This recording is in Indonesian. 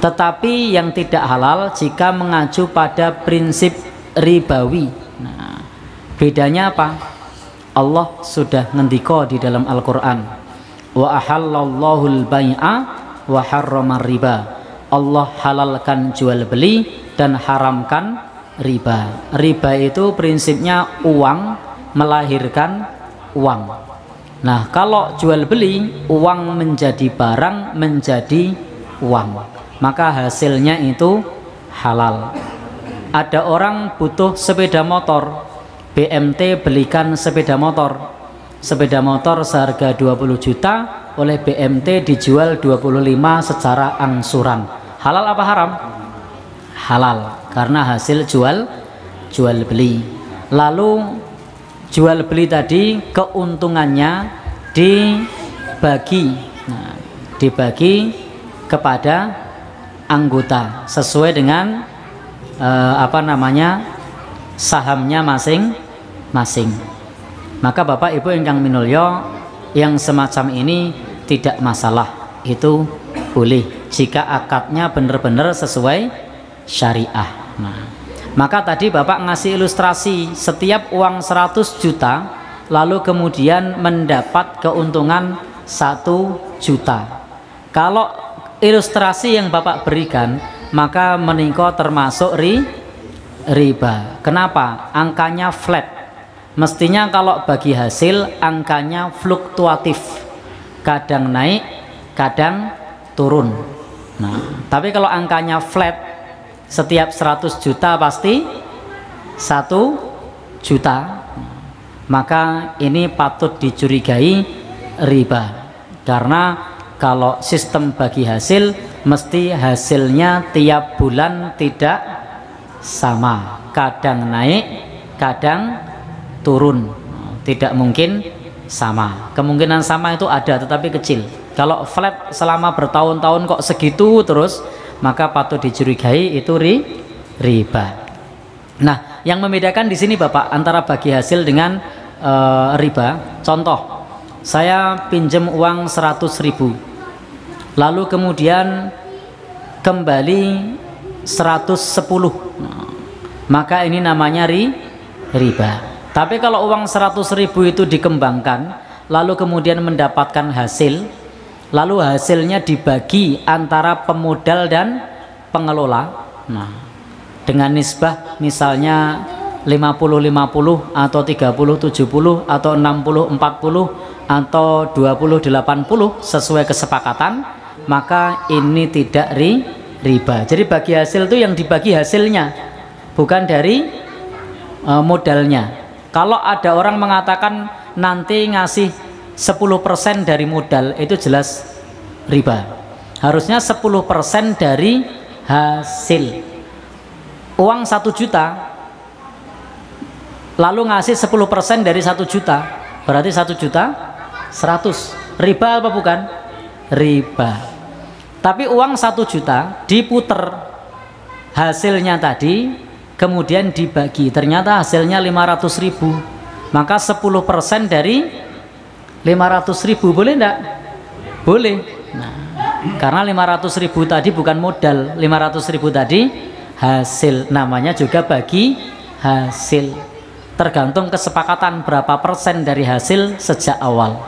tetapi yang tidak halal jika mengacu pada prinsip ribawi. Nah, bedanya apa? Allah sudah ngendika di dalam Al-Qur'an, wa ahallallahu al-bai'a wa harramar riba. Allah halalkan jual beli dan haramkan riba. Riba itu prinsipnya uang melahirkan uang. Nah, kalau jual beli, uang menjadi barang, menjadi uang, maka hasilnya itu halal. Ada orang butuh sepeda motor, BMT belikan sepeda motor. Sepeda motor seharga 20 juta, oleh BMT dijual 25 secara angsuran. Halal apa haram? Halal, karena hasil jual beli. Lalu jual beli tadi keuntungannya dibagi, dibagi kepada anggota sesuai dengan sahamnya masing-masing. Maka Bapak Ibu ingkang minulya, yang semacam ini tidak masalah, itu boleh jika akadnya benar-benar sesuai syariah. Maka tadi Bapak ngasih ilustrasi, setiap uang 100 juta lalu kemudian mendapat keuntungan 1 juta. Kalau ilustrasi yang Bapak berikan, maka menika termasuk riba. Kenapa? Angkanya flat. Mestinya kalau bagi hasil angkanya fluktuatif, kadang naik, kadang turun. Tapi kalau angkanya flat, setiap 100 juta pasti 1 juta, maka ini patut dicurigai riba. Karena kalau sistem bagi hasil, mesti hasilnya tiap bulan tidak sama, kadang naik, kadang turun, tidak mungkin sama. Kemungkinan sama itu ada, tetapi kecil. Kalau flat selama bertahun-tahun kok segitu terus, maka patut dicurigai itu riba. Nah, yang membedakan di sini Bapak antara bagi hasil dengan riba. Contoh, saya pinjam uang 100.000, lalu kemudian kembali 110, maka ini namanya riba. Tapi kalau uang 100.000 itu dikembangkan, lalu kemudian mendapatkan hasil, lalu hasilnya dibagi antara pemodal dan pengelola, dengan nisbah misalnya 50-50 atau 30-70 atau 60-40 atau 20-80 sesuai kesepakatan, maka ini tidak riba. Jadi bagi hasil itu yang dibagi hasilnya, bukan dari modalnya. Kalau ada orang mengatakan nanti ngasih 10% dari modal, itu jelas riba. Harusnya 10% dari hasil. Uang 1 juta lalu ngasih 10% dari 1 juta, berarti 1 juta 100. Riba apa bukan? Riba. Tapi uang 1 juta diputer, hasilnya tadi kemudian dibagi, ternyata hasilnya 500.000, maka 10% dari 500.000 boleh enggak? Boleh. Karena 500.000 tadi bukan modal, 500.000 tadi hasil, namanya juga bagi hasil. Tergantung kesepakatan berapa persen dari hasil sejak awal.